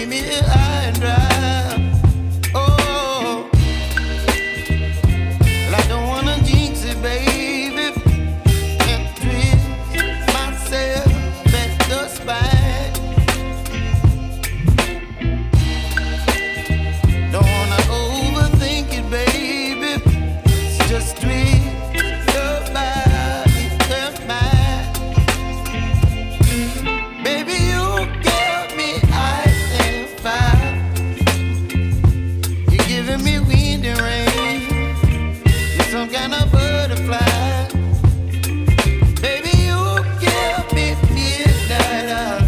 leave me high and dry. Oh, well, I don't wanna jinx it, baby, and twist myself at the spine. Don't wanna overthink it, baby. It's just twist your body and mine. Baby, you give me ice and fire. You're giving me wind and rain. You're some kind of butterfly. Baby, you give me midnight oil.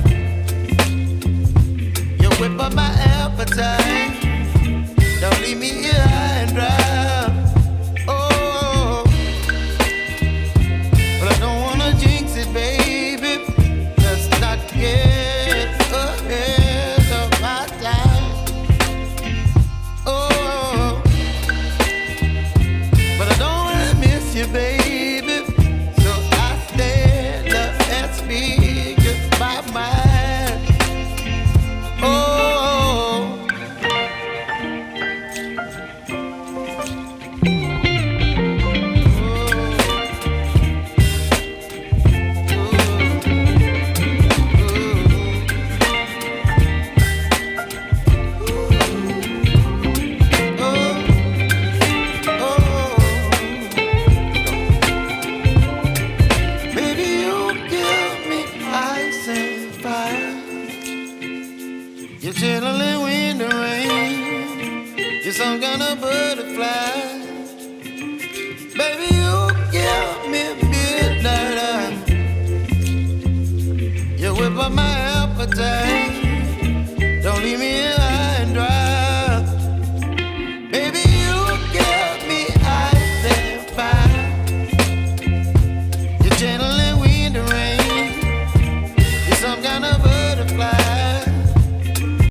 You whip up my appetite. Don't leave me here high and dry. Oh, but I don't wanna jinx it, baby. Let's not get ahead of my time. Oh, but I don't wanna miss you, baby. So I stand up and speak my mind. Oh. Baby, you give me ice and fire. You're chilling wind and rain. You're some kind of butterfly. Baby, you give me midnight oil. You whip up my appetite.